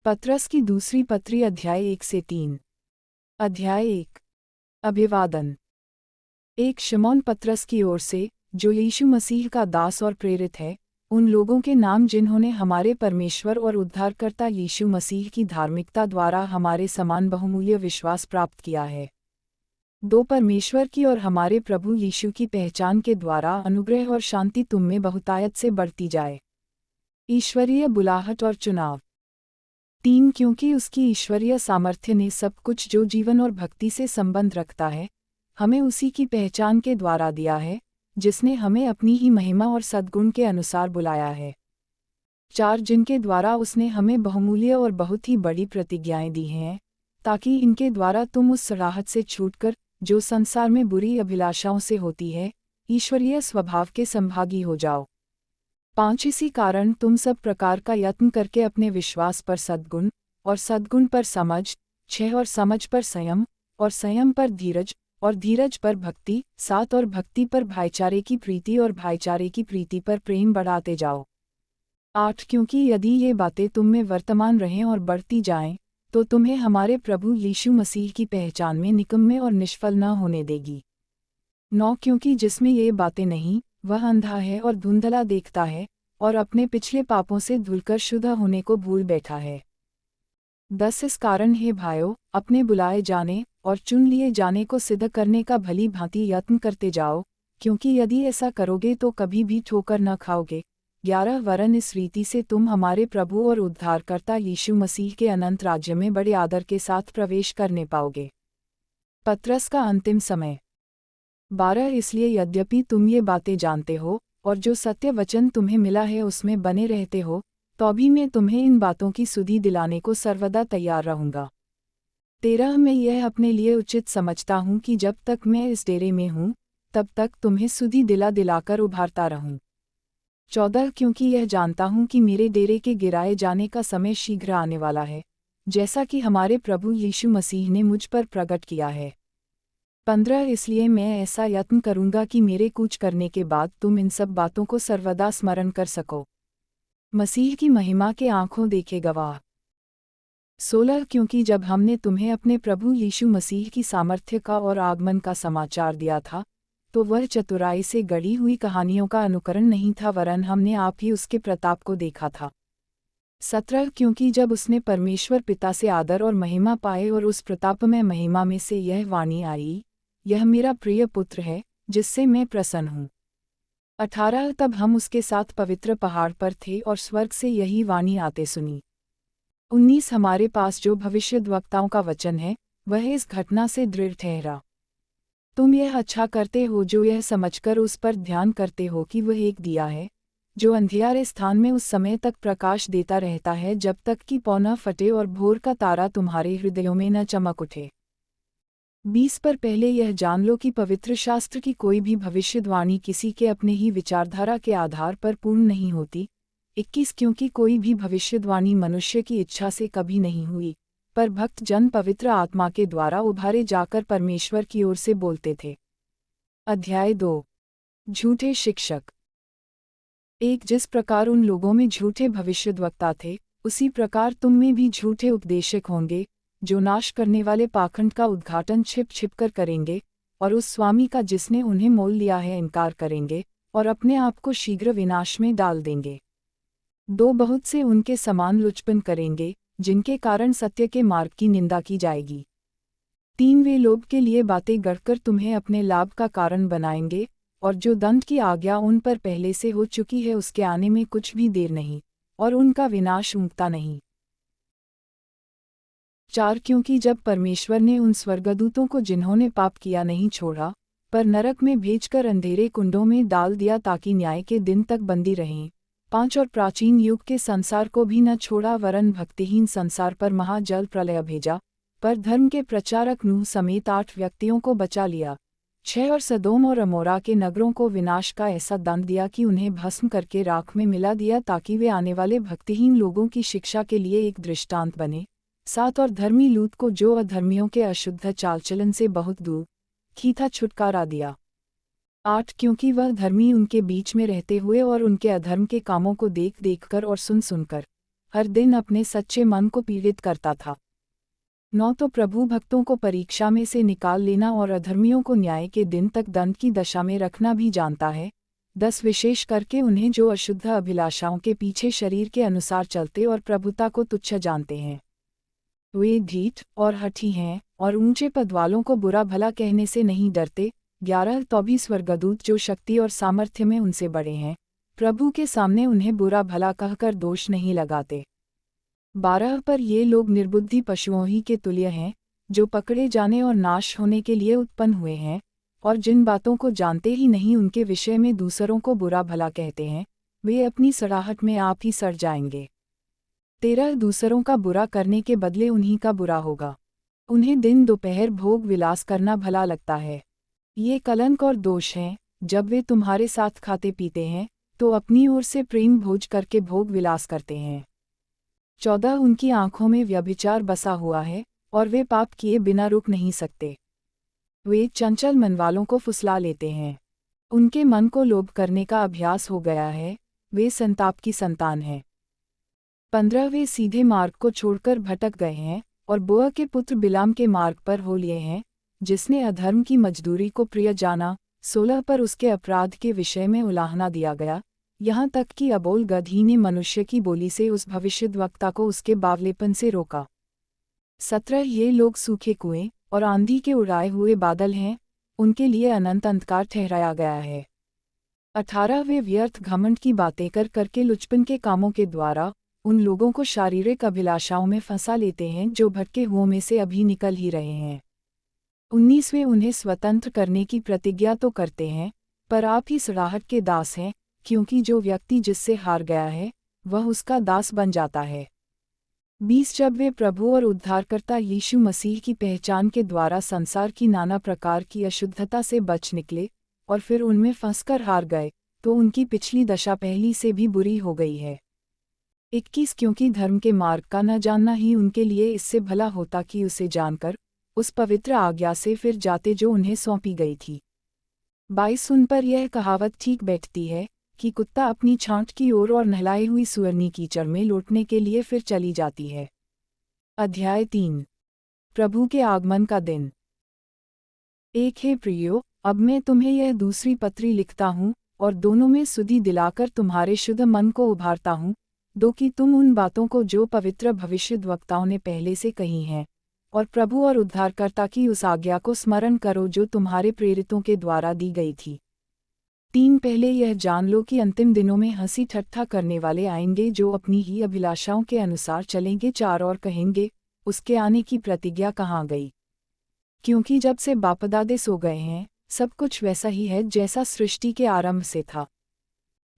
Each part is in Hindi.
पत्रस की दूसरी पत्री अध्याय 1 से 3। अध्याय 1। अभिवादन। एक शिमोन पत्रस की ओर से, जो यीशु मसीह का दास और प्रेरित है, उन लोगों के नाम जिन्होंने हमारे परमेश्वर और उद्धारकर्ता यीशु मसीह की धार्मिकता द्वारा हमारे समान बहुमूल्य विश्वास प्राप्त किया है। दो परमेश्वर की और हमारे प्रभु यीशु की पहचान के द्वारा अनुग्रह और शांति तुम में बहुतायत से बढ़ती जाए। ईश्वरीय बुलाहट और चुनाव। 3 क्योंकि उसकी ईश्वरीय सामर्थ्य ने सब कुछ जो जीवन और भक्ति से संबंध रखता है, हमें उसी की पहचान के द्वारा दिया है, जिसने हमें अपनी ही महिमा और सद्गुण के अनुसार बुलाया है। 4 जिनके द्वारा उसने हमें बहुमूल्य और बहुत ही बड़ी प्रतिज्ञाएं दी हैं, ताकि इनके द्वारा तुम उस राहत से छूटकर, जो संसार में बुरी अभिलाषाओं से होती है, ईश्वरीय स्वभाव के संभागी हो जाओ। 5 इसी कारण तुम सब प्रकार का यत्न करके अपने विश्वास पर सद्गुण, और सद्गुण पर समझ, 6 और समझ पर संयम, और संयम पर धीरज, और धीरज पर भक्ति, 7 और भक्ति पर भाईचारे की प्रीति, और भाईचारे की प्रीति पर प्रेम बढ़ाते जाओ। 8 क्योंकि यदि ये बातें तुम में वर्तमान रहें और बढ़ती जाएं, तो तुम्हें हमारे प्रभु यीशु मसीह की पहचान में निकम्मे और निष्फल न होने देगी। 9 क्योंकि जिसमें ये बातें नहीं, वह अंधा है और धुंधला देखता है, और अपने पिछले पापों से धुलकर शुद्ध होने को भूल बैठा है। 10 इस कारण हे भाइयों, अपने बुलाए जाने और चुन लिए जाने को सिद्ध करने का भली भांति यत्न करते जाओ, क्योंकि यदि ऐसा करोगे तो कभी भी ठोकर न खाओगे। 11 वरन इस रीति से तुम हमारे प्रभु और उद्धारकर्ता यीशु मसीह के अनंत राज्य में बड़े आदर के साथ प्रवेश करने पाओगे। पत्रस का अंतिम समय। 12 इसलिए यद्यपि तुम ये बातें जानते हो, और जो सत्य वचन तुम्हें मिला है उसमें बने रहते हो, तो भी मैं तुम्हें इन बातों की सुधि दिलाने को सर्वदा तैयार रहूँगा। 13 मैं यह अपने लिए उचित समझता हूँ कि जब तक मैं इस डेरे में हूँ, तब तक तुम्हें सुधि दिलाकर उभारता रहूँ। 14 क्योंकि यह जानता हूँ कि मेरे डेरे के गिराए जाने का समय शीघ्र आने वाला है, जैसा कि हमारे प्रभु यीशु मसीह ने मुझ पर प्रकट किया है। 15 इसलिए मैं ऐसा यत्न करूँगा कि मेरे कूच करने के बाद तुम इन सब बातों को सर्वदा स्मरण कर सको। मसीह की महिमा के आँखों देखे गवाह। 16 क्योंकि जब हमने तुम्हें अपने प्रभु यीशु मसीह की सामर्थ्य का और आगमन का समाचार दिया था, तो वह चतुराई से गढ़ी हुई कहानियों का अनुकरण नहीं था, वरन हमने आप ही उसके प्रताप को देखा था। 17 क्योंकि जब उसने परमेश्वर पिता से आदर और महिमा पाए और उस प्रतापमय महिमा में से यह वाणी आई, यह मेरा प्रिय पुत्र है, जिससे मैं प्रसन्न हूँ। 18 तब हम उसके साथ पवित्र पहाड़ पर थे और स्वर्ग से यही वाणी आते सुनी। 19 हमारे पास जो भविष्यद्वक्ताओं का वचन है, वह इस घटना से दृढ़ ठहरा। तुम यह अच्छा करते हो जो यह समझकर उस पर ध्यान करते हो कि वह एक दिया है, जो अंधियारे स्थान में उस समय तक प्रकाश देता रहता है जब तक कि पौ न फटे और भोर का तारा तुम्हारे हृदयों में न चमक उठे। 20 पर पहले यह जान लो कि पवित्र शास्त्र की कोई भी भविष्यवाणी किसी के अपने ही विचारधारा के आधार पर पूर्ण नहीं होती। 21 क्योंकि कोई भी भविष्यवाणी मनुष्य की इच्छा से कभी नहीं हुई, पर भक्त जन पवित्र आत्मा के द्वारा उभारे जाकर परमेश्वर की ओर से बोलते थे। अध्याय 2। झूठे शिक्षक। 1 जिस प्रकार उन लोगों में झूठे भविष्यद्वक्ता थे, उसी प्रकार तुम में भी झूठे उपदेशक होंगे, जो नाश करने वाले पाखंड का उद्घाटन छिप छिपकर करेंगे, और उस स्वामी का जिसने उन्हें मोल लिया है इनकार करेंगे, और अपने आप को शीघ्र विनाश में डाल देंगे। 2 बहुत से उनके समान लुचपन करेंगे, जिनके कारण सत्य के मार्ग की निंदा की जाएगी। 3 वे लोभ के लिए बातें गढ़कर तुम्हें अपने लाभ का कारण बनाएंगे, और जो दंड की आज्ञा उन पर पहले से हो चुकी है उसके आने में कुछ भी देर नहीं, और उनका विनाश ऊँघता नहीं। 4 क्योंकि जब परमेश्वर ने उन स्वर्गदूतों को जिन्होंने पाप किया नहीं छोड़ा, पर नरक में भेजकर अंधेरे कुंडों में डाल दिया ताकि न्याय के दिन तक बंदी रहें। 5 और प्राचीन युग के संसार को भी न छोड़ा, वरन भक्तिहीन संसार पर महाजल प्रलय भेजा, पर धर्म के प्रचारक नूह समेत 8 व्यक्तियों को बचा लिया। 6 और सदोम और अमोरा के नगरों को विनाश का ऐसा दंड दिया कि उन्हें भस्म करके राख में मिला दिया, ताकि वे आने वाले भक्तिहीन लोगों की शिक्षा के लिए एक दृष्टांत बने। 7 और धर्मी लूत को जो अधर्मियों के अशुद्ध चालचलन से बहुत दूर खींचा छुटकारा दिया। 8 क्योंकि वह धर्मी उनके बीच में रहते हुए और उनके अधर्म के कामों को देख देखकर और सुन सुनकर हर दिन अपने सच्चे मन को पीड़ित करता था। 9 तो प्रभु भक्तों को परीक्षा में से निकाल लेना और अधर्मियों को न्याय के दिन तक दंड की दशा में रखना भी जानता है। 10 विशेष करके उन्हें जो अशुद्ध अभिलाषाओं के पीछे शरीर के अनुसार चलते और प्रभुता को तुच्छ जानते हैं। वे ढीठ और हठी हैं और ऊंचे पद वालों को बुरा भला कहने से नहीं डरते। 11 तो भी स्वर्गदूत जो शक्ति और सामर्थ्य में उनसे बड़े हैं, प्रभु के सामने उन्हें बुरा भला कहकर दोष नहीं लगाते। 12 पर ये लोग निर्बुद्धि पशुओं ही के तुल्य हैं, जो पकड़े जाने और नाश होने के लिए उत्पन्न हुए हैं, और जिन बातों को जानते ही नहीं उनके विषय में दूसरों को बुरा भला कहते हैं, वे अपनी सड़ाहट में आप ही सड़ जाएंगे। 13 दूसरों का बुरा करने के बदले उन्हीं का बुरा होगा। उन्हें दिन दोपहर भोग विलास करना भला लगता है। ये कलंक और दोष हैं, जब वे तुम्हारे साथ खाते पीते हैं, तो अपनी ओर से प्रेम भोज करके भोग विलास करते हैं। 14 उनकी आंखों में व्यभिचार बसा हुआ है, और वे पाप किए बिना रुक नहीं सकते। वे चंचल मन वालों को फुसला लेते हैं। उनके मन को लोभ करने का अभ्यास हो गया है, वे संताप की संतान हैं। 15 वे सीधे मार्ग को छोड़कर भटक गए हैं, और बोआ के पुत्र बिलाम के मार्ग पर हो लिए हैं, जिसने अधर्म की मजदूरी को प्रिय जाना। 16 पर उसके अपराध के विषय में उलाहना दिया गया, यहाँ तक कि अबोल गधी ने मनुष्य की बोली से उस भविष्यद्वक्ता को उसके बावलेपन से रोका। 17 ये लोग सूखे कुएं और आंधी के उड़ाए हुए बादल हैं, उनके लिए अनंत अंधकार ठहराया गया है। 18 वे व्यर्थ घमंड की बातें कर करके लुचपन के कामों के द्वारा उन लोगों को शारीरिक अभिलाषाओं में फंसा लेते हैं जो भटके हुओं में से अभी निकल ही रहे हैं। 19 वे उन्हें स्वतंत्र करने की प्रतिज्ञा तो करते हैं, पर आप ही सड़ाहट के दास हैं, क्योंकि जो व्यक्ति जिससे हार गया है, वह उसका दास बन जाता है। 20 जब वे प्रभु और उद्धारकर्ता यीशु मसीह की पहचान के द्वारा संसार की नाना प्रकार की अशुद्धता से बच निकले और फिर उनमें फंसकर हार गए, तो उनकी पिछली दशा पहली से भी बुरी हो गई है। 21 क्योंकि धर्म के मार्ग का न जानना ही उनके लिए इससे भला होता कि उसे जानकर उस पवित्र आज्ञा से फिर जाते जो उन्हें सौंपी गई थी। 22 उन पर यह कहावत ठीक बैठती है कि कुत्ता अपनी छांट की ओर और नहलाई हुई सुअरनी कीचड़ में लौटने के लिए फिर चली जाती है। अध्याय 3 प्रभु के आगमन का दिन। 1 हे प्रियो, अब मैं तुम्हें यह दूसरी पत्री लिखता हूँ और दोनों में सुधि दिलाकर तुम्हारे शुद्ध मन को उभारता हूँ, दो कि तुम उन बातों को जो पवित्र भविष्यद्वक्ताओं ने पहले से कही हैं, और प्रभु और उद्धारकर्ता की उस आज्ञा को स्मरण करो जो तुम्हारे प्रेरितों के द्वारा दी गई थी। 3 पहले यह जान लो कि अंतिम दिनों में हंसी ठट्ठा करने वाले आएंगे जो अपनी ही अभिलाषाओं के अनुसार चलेंगे। 4 और कहेंगे, उसके आने की प्रतिज्ञा कहाँ गई? क्योंकि जब से बापदादे सो गए हैं, सब कुछ वैसा ही है जैसा सृष्टि के आरंभ से था।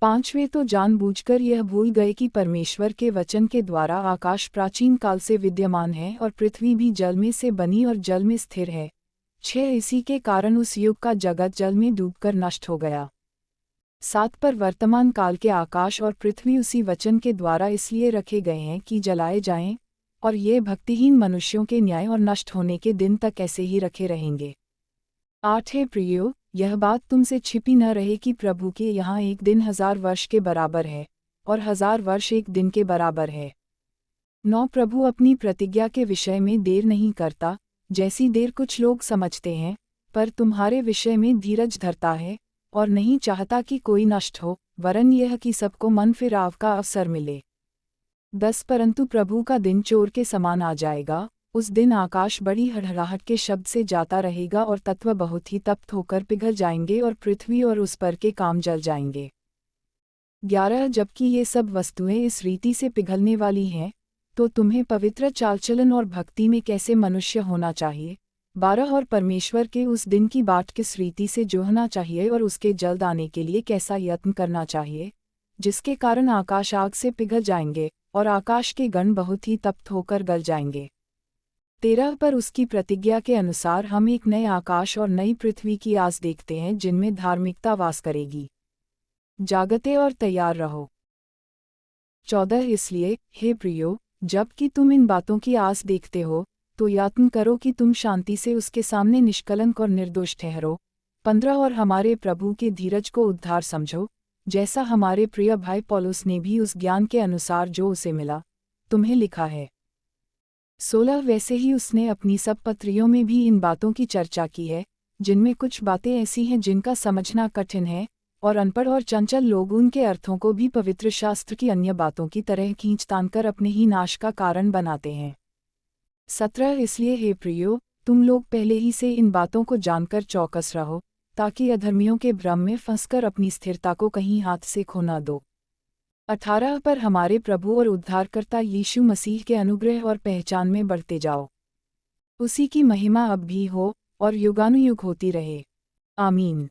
5 वे तो जानबूझकर यह भूल गए कि परमेश्वर के वचन के द्वारा आकाश प्राचीन काल से विद्यमान है और पृथ्वी भी जल में से बनी और जल में स्थिर है। 6 इसी के कारण उस युग का जगत जल में डूबकर नष्ट हो गया। 7 पर वर्तमान काल के आकाश और पृथ्वी उसी वचन के द्वारा इसलिए रखे गए हैं कि जलाए जाएं, और ये भक्तिहीन मनुष्यों के न्याय और नष्ट होने के दिन तक ऐसे ही रखे रहेंगे। 8 हे प्रियो, यह बात तुमसे छिपी न रहे कि प्रभु के यहाँ एक दिन 1000 वर्ष के बराबर है, और 1000 वर्ष एक दिन के बराबर है। 9 प्रभु अपनी प्रतिज्ञा के विषय में देर नहीं करता, जैसी देर कुछ लोग समझते हैं, पर तुम्हारे विषय में धीरज धरता है, और नहीं चाहता कि कोई नष्ट हो, वरन यह कि सबको मन फिराव का अवसर मिले। 10 परंतु प्रभु का दिन चोर के समान आ जाएगा। उस दिन आकाश बड़ी हड़हड़ाहट के शब्द से जाता रहेगा और तत्व बहुत ही तप्त होकर पिघल जाएंगे और पृथ्वी और उस पर के काम जल जाएंगे। 11 जबकि ये सब वस्तुएं इस रीति से पिघलने वाली हैं, तो तुम्हें पवित्र चालचलन और भक्ति में कैसे मनुष्य होना चाहिए। 12 और परमेश्वर के उस दिन की बाट किस रीति से जोहना चाहिए और उसके जल्द आने के लिए कैसा यत्न करना चाहिए, जिसके कारण आकाश आग से पिघल जाएंगे और आकाश के गण बहुत ही तप्त होकर गल जाएंगे। 13 पर उसकी प्रतिज्ञा के अनुसार हम एक नए आकाश और नई पृथ्वी की आस देखते हैं जिनमें धार्मिकता वास करेगी। जागते और तैयार रहो। 14 इसलिए, हे प्रियो, जबकि तुम इन बातों की आस देखते हो, तो यत्न करो कि तुम शांति से उसके सामने निष्कलंक और निर्दोष ठहरो। 15 और हमारे प्रभु के धीरज को उद्धार समझो, जैसा हमारे प्रिय भाई पौलुस ने भी उस ज्ञान के अनुसार जो उसे मिला, तुम्हें लिखा है। 16 वैसे ही उसने अपनी सब पत्रियों में भी इन बातों की चर्चा की है, जिनमें कुछ बातें ऐसी हैं जिनका समझना कठिन है, और अनपढ़ और चंचल लोग उनके अर्थों को भी पवित्र शास्त्र की अन्य बातों की तरह खींच-तान कर अपने ही नाश का कारण बनाते हैं। 17 इसलिए हे प्रियो, तुम लोग पहले ही से इन बातों को जानकर चौकस रहो, ताकि अधर्मियों के भ्रम में फंसकर अपनी स्थिरता को कहीं हाथ से खो न दो। 18 पर हमारे प्रभु और उद्धारकर्ता यीशु मसीह के अनुग्रह और पहचान में बढ़ते जाओ। उसी की महिमा अब भी हो और युगानुयुग होती रहे। आमीन।